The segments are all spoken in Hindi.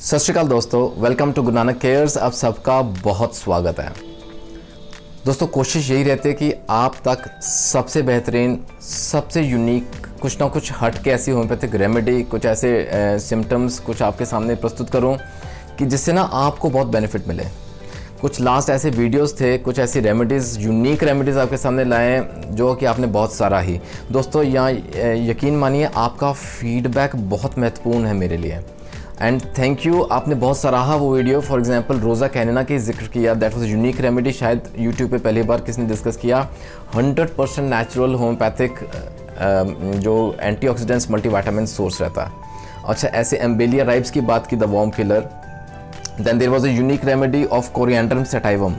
सत श्रीकाल दोस्तों, welcome to Guru Nanak cares. आप सबका बहुत स्वागत है। दोस्तों, कोशिश यही रहती है कि आप तक सबसे बेहतरीन, सबसे यूनिक, कुछ ना कुछ हट के ऐसी होम्योपैथिक रेमेडी, कुछ ऐसे सिम्टम्स कुछ आपके सामने प्रस्तुत करूं कि जिससे ना आपको बहुत बेनिफिट मिले। कुछ लास्ट ऐसे वीडियोस थे, कुछ ऐसी रेमेडीज़, यूनिक रेमेडीज़ आपके सामने लाए जो कि आपने बहुत सराही। दोस्तों, यहाँ यकीन मानिए आपका फीडबैक बहुत महत्वपूर्ण है मेरे लिए। एंड थैंक यू, आपने बहुत सराहा वो वीडियो। फॉर एग्जांपल रोज़ा कैनिना की जिक्र किया, दैट वाज यूनिक रेमेडी, शायद यूट्यूब पे पहली बार किसी ने डिस्कस किया। 100% नेचुरल होम्योपैथिक जो एंटीऑक्सीडेंट्स मल्टीविटामिन सोर्स रहता है। अच्छा, ऐसे एम्बेलिया राइब्स की बात की, the worm killer. Then there was a unique remedy of Coriandrum sativum,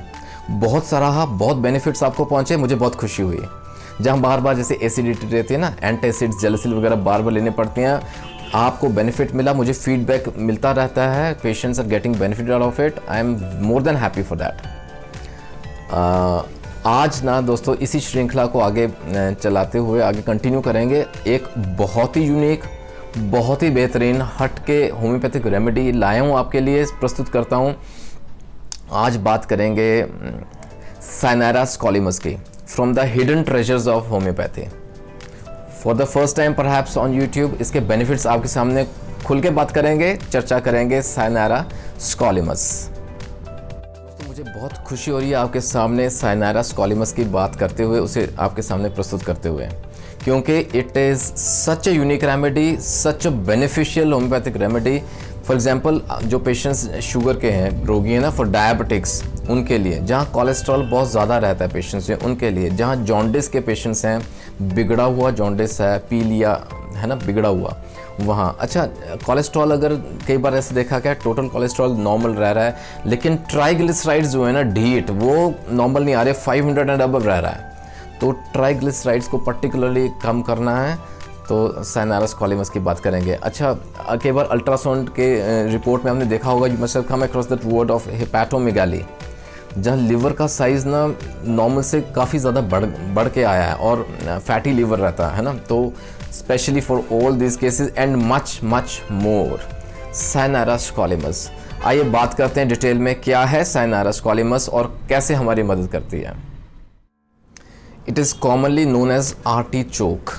बहुत सराहा, बहुत बेनिफिट्स आपको पहुँचे, मुझे बहुत खुशी हुई। जहाँ बार बार जैसे एसिडिटी रहती है ना, एंटासिड्स, जेलिसिल वगैरह बार बार लेने पड़ते हैं, आपको बेनिफिट मिला, मुझे फीडबैक मिलता रहता है, patients are getting benefit out of it. I am more than happy for that. आज ना दोस्तों इसी श्रृंखला को आगे चलाते हुए आगे कंटिन्यू करेंगे। एक बहुत ही यूनिक, बहुत ही बेहतरीन हट के होम्योपैथिक रेमेडी लाया हूँ आपके लिए, प्रस्तुत करता हूँ। आज बात करेंगे सायनारा स्कॉलिमस की, from the hidden treasures of homeopathy. For the first time perhaps on YouTube इसके बेनिफिट्स आपके सामने खुल के बात करेंगे, चर्चा करेंगे सायनारा स्कॉलिमस। तो मुझे बहुत खुशी हो रही है आपके सामने सायनारा स्कॉलिमस की बात करते हुए, उसे आपके सामने प्रस्तुत करते हुए, क्योंकि it is such a unique remedy, such A beneficial homeopathic remedy. For example, जो पेशेंट्स शुगर के हैं, रोगी हैं ना, फॉर डायबिटिक्स, उनके लिए, जहाँ कोलेस्ट्रॉल बहुत ज़्यादा रहता है पेशेंट्स में, उनके लिए, जहाँ जॉन्डिस के पेशेंट्स हैं, बिगड़ा हुआ जॉन्डिस है, पी लिया है ना, बिगड़ा हुआ वहाँ। अच्छा, कोलेस्ट्रॉल अगर कई बार ऐसे देखा क्या, टोटल कोलेस्ट्रॉल नॉर्मल रह रहा है, लेकिन ट्राइग्लिसराइड्स जो है ना, डीट, वो नॉर्मल नहीं आ रहे, 500 एंड अबव रह रहा है। तो ट्राइग्लिसराइड्स को पर्टिकुलरली कम करना है तो सायनारा स्कॉलिमस की बात करेंगे। अच्छा, कई बार अल्ट्रासाउंड के रिपोर्ट में हमने देखा होगा, you must have come across that word of hepatomegaly, जहाँ लिवर का साइज़ ना नॉर्मल से काफ़ी ज़्यादा बढ़ के आया है और फैटी लिवर रहता है ना। तो specially for all this cases and much much more, Cynara scolymus. आइए बात करते हैं डिटेल में, क्या है सायनारा स्कॉलिमस और कैसे हमारी मदद करती है। It is commonly known as artichoke.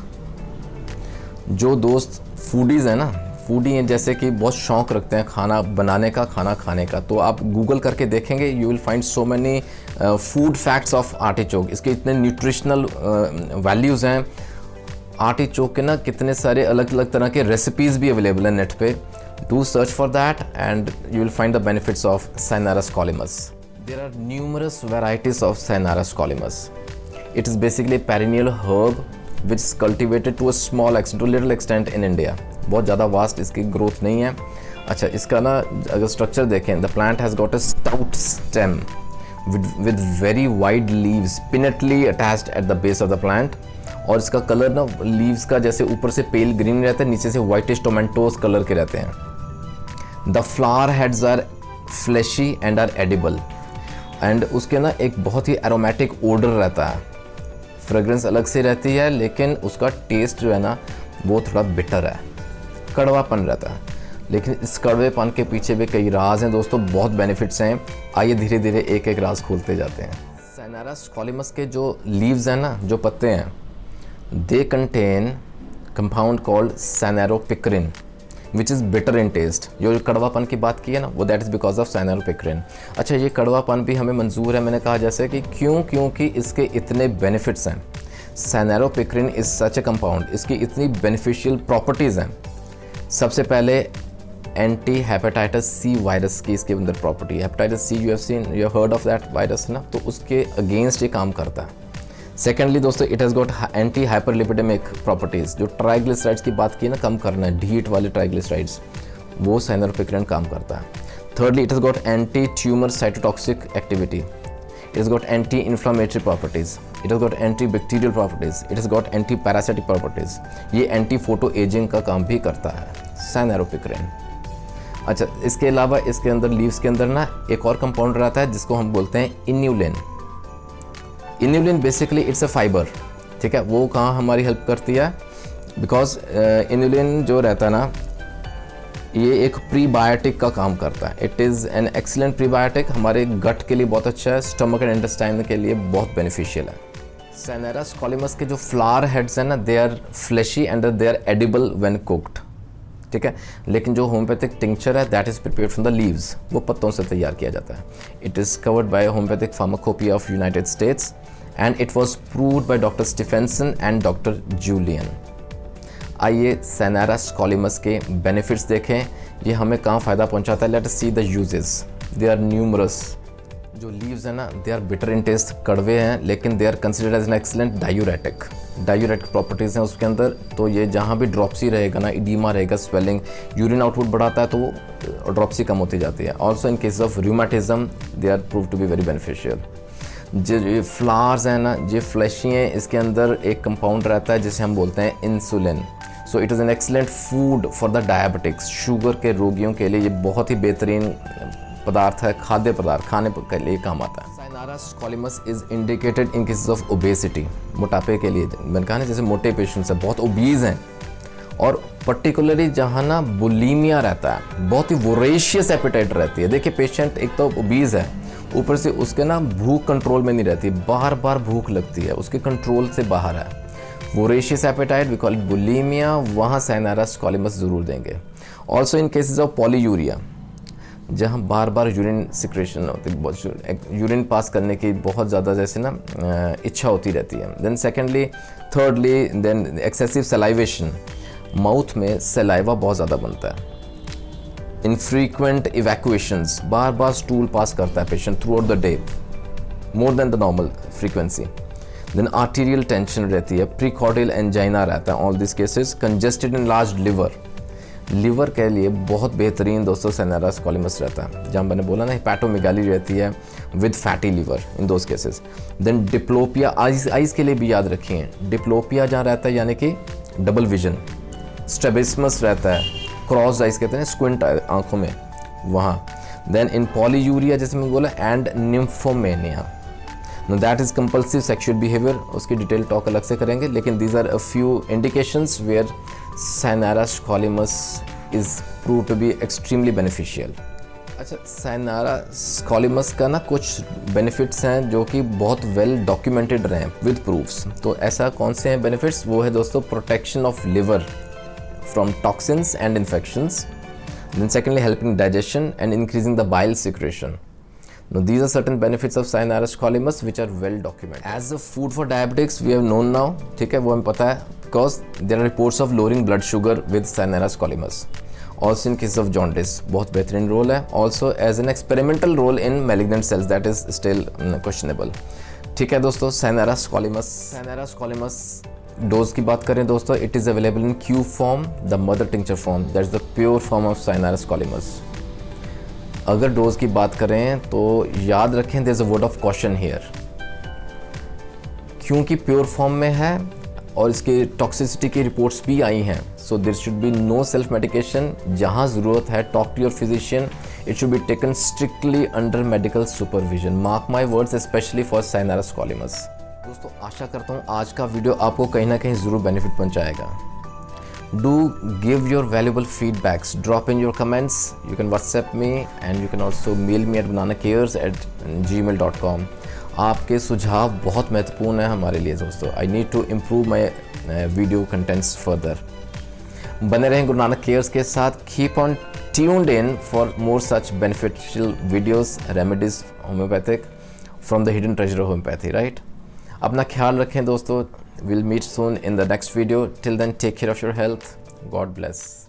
जो दोस्त फूडीज़ हैं ना, फूडी हैं, जैसे कि बहुत शौक़ रखते हैं खाना बनाने का, खाना खाने का, तो आप गूगल करके देखेंगे, you will find so many food facts of artichoke. इसके इतने न्यूट्रिशनल वैल्यूज़ हैं। आर्टिचोक के ना कितने सारे अलग अलग तरह के रेसिपीज़ भी अवेलेबल हैं नेट पे। Do search for that and you will find the benefits of Cynara scolymus. There are numerous varieties of Cynara scolymus. It is basically a perennial herb which is cultivated to a small extent, to little extent in India. बहुत ज़्यादा वास्ट इसकी ग्रोथ नहीं है। अच्छा, इसका ना अगर स्ट्रक्चर देखें, the plant has got a stout stem with very wide leaves pinnately attached at the base of the plant. और इसका कलर ना लीव्स का जैसे ऊपर से पेल ग्रीन रहता है, नीचे से whitish टोमेटोज कलर के रहते हैं। The flower heads are fleshy and are edible. And उसके ना एक बहुत ही एरोमेटिक ओडर रहता है, फ्रेग्रेंस अलग से रहती है, लेकिन उसका टेस्ट जो है ना वो थोड़ा बिटर है, कड़वापन रहता है। लेकिन इस कड़वेपन के पीछे भी कई राज हैं दोस्तों, बहुत बेनिफिट्स हैं। आइए धीरे धीरे एक एक राज खोलते जाते हैं। सायनारा स्कॉलिमस के जो लीव्स हैं ना, जो पत्ते हैं, they contain compound called cynaropicrin which is bitter in taste. जो कड़वापन की बात की है ना, वो that is because of cynaropicrin. अच्छा, ये कड़वापन भी हमें मंजूर है, मैंने कहा जैसे कि क्योंकि इसके इतने बेनिफिट्स हैं। सायनारोपिक्रिन इज़ सच ए कंपाउंड, इसकी इतनी बेनिफिशियल प्रॉपर्टीज़ हैं। सबसे पहले एंटी हेपेटाइटिस सी वायरस की इसके अंदर प्रॉपर्टी है। Hepatitis C, you have seen, you have heard of that virus ना, तो उसके अगेंस्ट ये काम करता है। सेकेंडली दोस्तों, it has got anti hyperlipidemic properties. जो ट्राइग्लिसराइड्स की बात की ना, कम करना है, ढीट वाले ट्राइग्लिसराइड्स, वो सायनारोपिक्रिन काम करता है। Thirdly, it has got anti tumour cytotoxic activity. It has got anti inflammatory properties. It has got anti bacterial properties. It has got anti parasitic properties. ये एंटी फोटो एजिंग का काम भी करता है सायनारोपिक्रिन। अच्छा, इसके अलावा इसके अंदर लीव्स के अंदर ना एक और कंपाउंड रहता है जिसको हम बोलते हैं inulin. Inulin basically it's a fibre, ठीक है। वो कहाँ हमारी हेल्प करती है, बिकॉज इन्यूलिन जो रहता है ना, ये एक प्रीबायोटिक का काम करता है। It is an excellent prebiotic, हमारे गट के लिए बहुत अच्छा है, स्टमक एंड इंटेस्टाइन के लिए बहुत बेनिफिशियल है। सैनेरा स्कॉलिमस के जो फ्लावर हेड्स हैं ना, they are flashy and they are edible when cooked, ठीक है। लेकिन जो होम्योपैथिक टिंक्चर है that is prepared from the leaves, वो पत्तों से तैयार किया जाता है। It is covered by homeopathic pharmacopoeia of United States and it was proved by doctor Stephenson and doctor Julian. आइए सैनेरा स्कॉलिमस के बेनिफिट्स देखें, ये हमें कहाँ फ़ायदा पहुँचाता है। Let us see the uses, they are numerous. जो लीव्स हैं ना, they are bitter in taste, कड़वे हैं, लेकिन they are considered as an excellent diuretic. Diuretic properties हैं उसके अंदर, तो ये जहाँ भी ड्रॉप्सी रहेगा ना, इडीमा रहेगा, स्वेलिंग, यूरिन आउटपुट बढ़ाता है तो वो ड्रॉप्सी कम होती जाती है। Also in case of rheumatism they are prove to be very beneficial. जो फ्लावर्स हैं ना, ये फ्लैशी हैं, इसके अंदर एक कंपाउंड रहता है जिसे हम बोलते हैं insulin. So it is an excellent food for the diabetics. Sugar के रोगियों के लिए ये बहुत ही बेहतरीन पदार्थ है, खाद्य पदार्थ, खाने के लिए काम आता है। Cynara scolymus is indicated in cases of obesity, मोटापे के लिए। मैंने कहा ना, जैसे मोटे पेशेंट्स हैं, बहुत ओबीज हैं, और पर्टिकुलरली जहाँ ना बुलीमिया रहता है, बहुत ही वोरेशियस एपेटाइट रहती है। देखिए पेशेंट एक तो ओबीज है, ऊपर से उसके ना भूख कंट्रोल में नहीं रहती, बार बार भूख लगती है, उसके कंट्रोल से बाहर है। Voracious appetite, we call it bulimia, वहाँ सैनेरा स्कॉलिमस ज़रूर देंगे। Also in cases of polyuria, जहाँ बार बार यूरिन सिक्रेशन होती है, यूरिन पास करने की बहुत ज़्यादा जैसे ना इच्छा होती रहती है। Then secondly, thirdly, then excessive salivation, mouth में सलाइवा बहुत ज़्यादा बनता है। इनफ्रीक्वेंट इवैक्यूएशंस, बार बार स्टूल पास करता है patient throughout the day, more than the normal frequency. Then arterial tension रहती है, प्रीकॉर्डियल एंजाइना रहता है, all this cases. Congested enlarged liver, liver के लिए बहुत बेहतरीन दोस्तों सैनेरा स्कॉलिमस रहता है। जहाँ मैंने बोला ना, हिपैटोमेगाली रहती है with fatty liver, in those cases. Then diplopia, eyes के लिए भी याद रखिए, डिप्लोपिया जहाँ रहता है यानी कि डबल विजन। स्ट्रेबिस्मस रहता है, क्रॉस आइज कहते हैं, स्क्विंट आंखों में, वहाँ। देन इन पॉलीयूरिया जैसे मैंने बोला, and nymphomania, no that is compulsive sexual behaviour, उसकी डिटेल टॉक अलग से करेंगे। लेकिन these are a few indications where Cynara scolymus is prove to be extremely beneficial. अच्छा, सैनेरा स्कॉलिमस का ना कुछ बेनिफिट्स हैं जो कि बहुत वेल डॉक्यूमेंटेड रहे हैं विद प्रूफ्स। तो ऐसा कौन से हैं बेनिफिट्स? वो है दोस्तों protection of liver from toxins and infections. Then secondly, helping digestion and increasing the bile secretion. Now these are certain benefits of Scinara scollimus which are well documented. As a food for diabetics, we have known now, ठीक है, वो हमें पता है, because there are reports of lowering blood sugar with Scinara scollimus. Also in case of jaundice, बहुत बेहतरीन रोल है. Also as an experimental role in malignant cells, that is still questionable. ठीक है दोस्तों, Scinara scollimus डोज की बात करें दोस्तों, it is available in Q form, the mother tincture form, that is the pure form of Scinara scollimus. अगर डोज की बात करें तो याद रखें, there is a word of caution here, क्योंकि प्योर फॉर्म में है और इसके टॉक्सिसिटी की रिपोर्ट्स भी आई हैं। So there should be no self medication, जहाँ ज़रूरत है talk to your physician, it should be taken strictly under medical supervision, mark my words, specially for Scinara scollimus. दोस्तों आशा करता हूँ आज का वीडियो आपको कहीं ना कहीं ज़रूर बेनिफिट पहुँचाएगा। Do give your valuable feedbacks, drop in your comments, you can WhatsApp me and you can also mail me at bananacares@gmail.com. आपके सुझाव बहुत महत्वपूर्ण है हमारे लिए दोस्तों। I need to improve my video contents further. बने रहें गुरु नानक केयर्स के साथ। Keep on tuned in for more such beneficial videos, remedies homeopathic from the hidden treasure of homeopathy, right? अपना ख्याल रखें दोस्तों। Will meet soon in the next video. Till then take care of your health. God bless.